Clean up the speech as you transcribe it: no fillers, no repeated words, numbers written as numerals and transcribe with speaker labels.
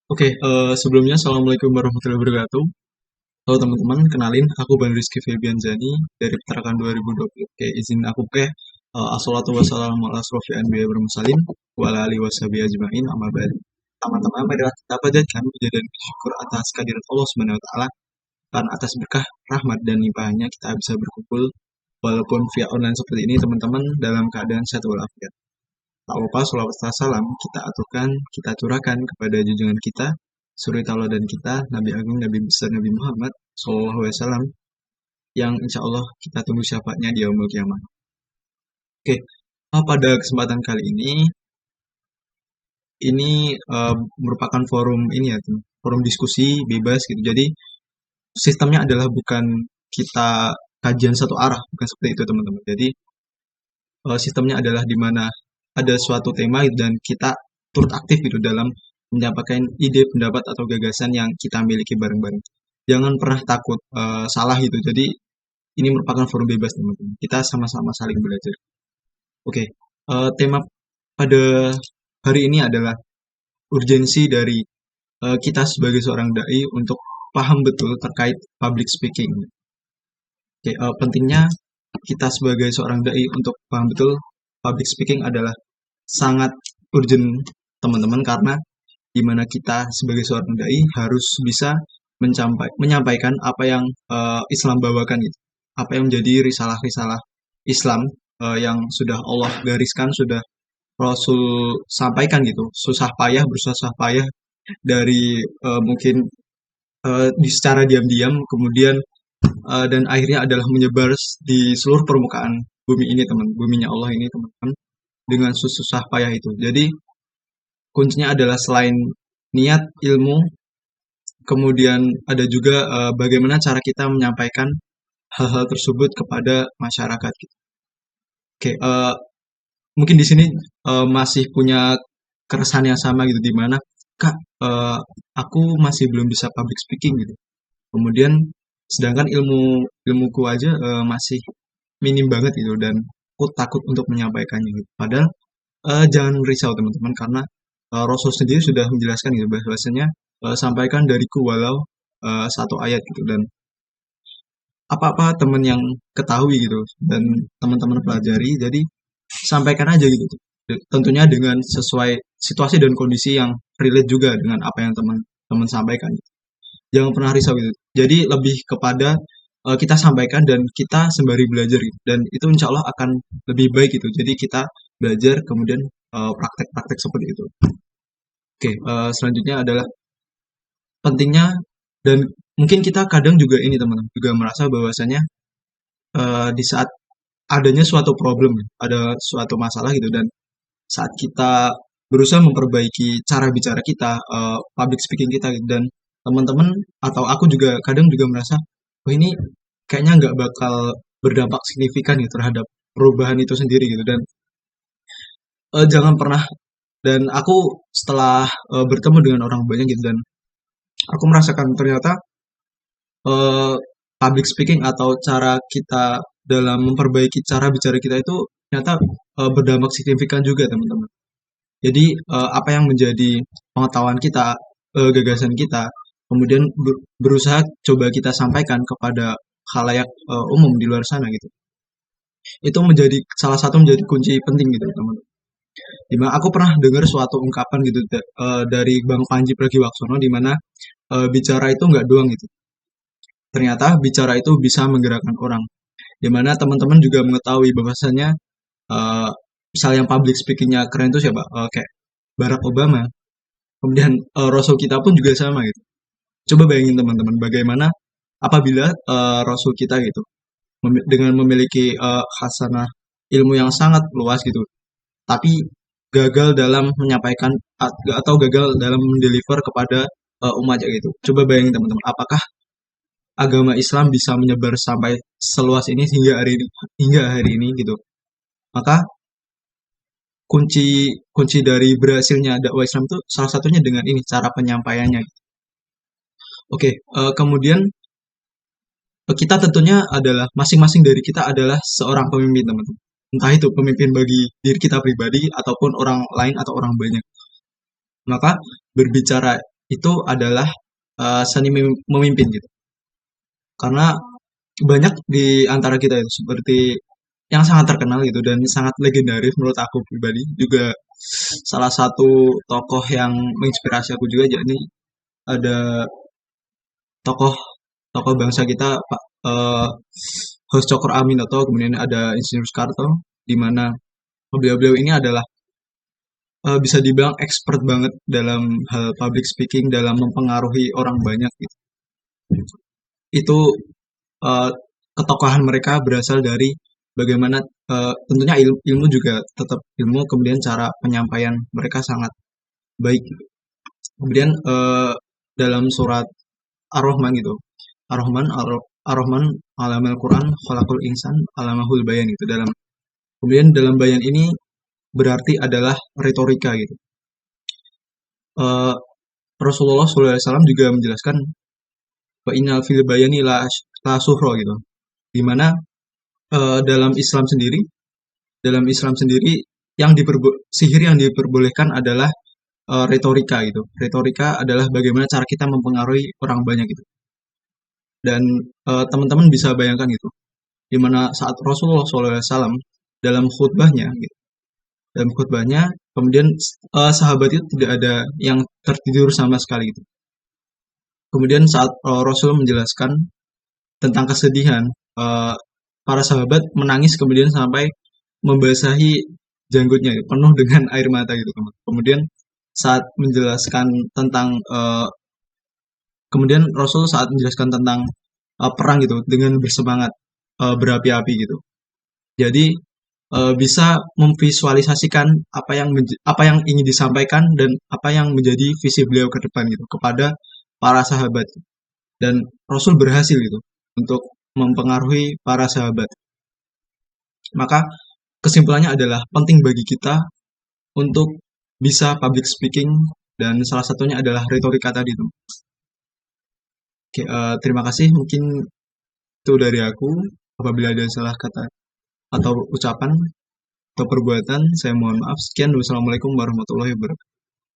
Speaker 1: Oke, sebelumnya Assalamualaikum warahmatullahi wabarakatuh. Halo teman-teman, kenalin aku Bang Rizky Febian Zani dari Petarakan 2020. Oke, izin aku assalatu wassalamu ala asrofi anbiya wal mursalin wa ala alihi washabihi ajmain amma ba'd. Teman-teman, marilah kita panjatkan puja dan syukur atas kehadirat Allah Subhanahu wa taala karena atas berkah rahmat dan limpahannya kita bisa berkumpul walaupun via online seperti ini teman-teman dalam keadaan sehat walafiat. Tak lupa sholawat serta salam kita aturkan, kita curahkan kepada junjungan kita, suri tauladan kita, Nabi Agung, Nabi besar Nabi Muhammad Sallallahu Alaihi Wasallam, yang insya Allah kita tunggu syafaatnya di yaumul kiamah. Oke, pada kesempatan kali ini merupakan forum ini ya, forum diskusi bebas gitu. Jadi sistemnya adalah bukan kita kajian satu arah, bukan seperti itu teman-teman. Jadi sistemnya adalah di mana ada suatu tema gitu, dan kita turut aktif gitu dalam menyampaikan ide, pendapat atau gagasan yang kita miliki bareng-bareng. Jangan pernah takut salah gitu. Jadi ini merupakan forum bebas teman-teman. Kita sama-sama saling belajar. Oke, tema pada hari ini adalah urgensi dari kita sebagai seorang dai untuk paham betul terkait public speaking. Oke, pentingnya kita sebagai seorang dai untuk paham betul public speaking adalah sangat urgent teman-teman, karena dimana kita sebagai seorang dai harus bisa menyampaikan apa yang Islam bawakan gitu, apa yang menjadi risalah-risalah Islam yang sudah Allah gariskan, sudah Rasul sampaikan gitu, susah payah bersusah payah dari mungkin di secara diam-diam, kemudian dan akhirnya adalah menyebar di seluruh permukaan bumi ini buminya Allah ini teman-teman, dengan susah payah itu. Jadi kuncinya adalah selain niat, ilmu, kemudian ada juga bagaimana cara kita menyampaikan hal-hal tersebut kepada masyarakat gitu. Oke, mungkin di sini masih punya keresahan yang sama gitu, di mana Kak, aku masih belum bisa public speaking gitu. Kemudian sedangkan ilmuku aja masih minim banget gitu, dan aku takut untuk menyampaikannya gitu. Padahal jangan risau teman-teman, karena Rasul sendiri sudah menjelaskan gitu bahwasanya sampaikan dariku walau satu ayat gitu, dan apa-apa teman yang ketahui gitu dan teman-teman pelajari, jadi sampaikan aja gitu. Tentunya dengan sesuai situasi dan kondisi yang relate juga dengan apa yang teman-teman sampaikan. Jangan pernah risau gitu. Jadi lebih kepada kita sampaikan dan kita sembari belajar gitu. Dan itu insya Allah akan lebih baik gitu. Jadi kita belajar kemudian praktek-praktek seperti itu. Oke, selanjutnya adalah pentingnya, dan mungkin kita kadang juga ini teman-teman juga merasa bahwasanya di saat adanya suatu problem, ada suatu masalah gitu, dan saat kita berusaha memperbaiki cara bicara kita, public speaking kita gitu, dan teman-teman atau aku juga kadang juga merasa, oh ini kayaknya nggak bakal berdampak signifikan gitu terhadap perubahan itu sendiri gitu, dan jangan pernah, dan aku setelah bertemu dengan orang banyak gitu, dan aku merasakan ternyata eh, public speaking atau cara kita dalam memperbaiki cara bicara kita itu ternyata berdampak signifikan juga teman-teman. Jadi apa yang menjadi pengetahuan kita, gagasan kita, kemudian berusaha coba kita sampaikan kepada khalayak umum di luar sana gitu. Itu menjadi salah satu menjadi kunci penting gitu teman-teman. Dimana aku pernah dengar suatu ungkapan gitu dari Bang Panji Pragiwaksono, di mana bicara itu nggak doang gitu. Ternyata bicara itu bisa menggerakkan orang. Di mana teman-teman juga mengetahui bahwasanya eh, misal yang public speakingnya keren itu siapa? Kayak Barack Obama. Kemudian Rasul kita pun juga sama gitu. Coba bayangin teman-teman bagaimana apabila Rasul kita gitu dengan memiliki khasanah ilmu yang sangat luas gitu, tapi gagal dalam menyampaikan atau gagal dalam mendeliver kepada umatnya gitu. Coba bayangin teman-teman, apakah agama Islam bisa menyebar sampai seluas ini hingga hari ini gitu. Maka kunci kunci dari berhasilnya dakwah Islam itu salah satunya dengan ini cara penyampaiannya. Oke, kemudian kita tentunya adalah masing-masing dari kita adalah seorang pemimpin teman-teman. Entah itu pemimpin bagi diri kita pribadi ataupun orang lain atau orang banyak. Maka berbicara itu adalah seni memimpin gitu. Karena banyak di antara kita itu seperti yang sangat terkenal gitu dan sangat legendaris menurut aku pribadi juga salah satu tokoh yang menginspirasi aku juga, yakni ada tokoh tokoh bangsa kita Pak Hos Cokro Aminoto, kemudian ada Insinyur Soekarto, di mana beliau-beliau ini adalah bisa dibilang expert banget dalam hal public speaking, dalam mempengaruhi orang banyak gitu. Itu eh, ketokohan mereka berasal dari bagaimana tentunya ilmu juga tetap ilmu, kemudian cara penyampaian mereka sangat baik gitu. Kemudian dalam surat Ar-Rahman gitu, Ar-Rahman alamal Quran khalaqul insan alamahul bayan gitu. Kemudian dalam bayan ini berarti adalah retorika gitu. Eh, Rasulullah SAW juga menjelaskan wa innal fil bayani la suhro gitu. Di mana dalam Islam sendiri sihir yang diperbolehkan adalah retorika gitu. Retorika adalah bagaimana cara kita mempengaruhi orang banyak gitu. Dan teman-teman bisa bayangkan gitu, di mana saat Rasulullah SAW dalam khutbahnya gitu, dalam khutbahnya kemudian sahabat itu tidak ada yang tertidur sama sekali gitu. Kemudian saat Rasul menjelaskan tentang kesedihan, eh, para sahabat menangis kemudian sampai membasahi janggutnya penuh dengan air mata gitu. Kemudian saat menjelaskan tentang kemudian Rasul saat menjelaskan tentang perang gitu dengan bersemangat berapi-api gitu. Jadi bisa memvisualisasikan apa yang ingin disampaikan dan apa yang menjadi visi beliau ke depan gitu kepada para sahabat. Dan Rasul berhasil gitu untuk mempengaruhi para sahabat. Maka kesimpulannya adalah penting bagi kita untuk bisa public speaking dan salah satunya adalah retorika tadi tuh. Oke, terima kasih mungkin itu dari aku. Apabila ada salah kata atau ucapan atau perbuatan, saya mohon maaf. Sekian, wassalamualaikum warahmatullahi wabarakatuh.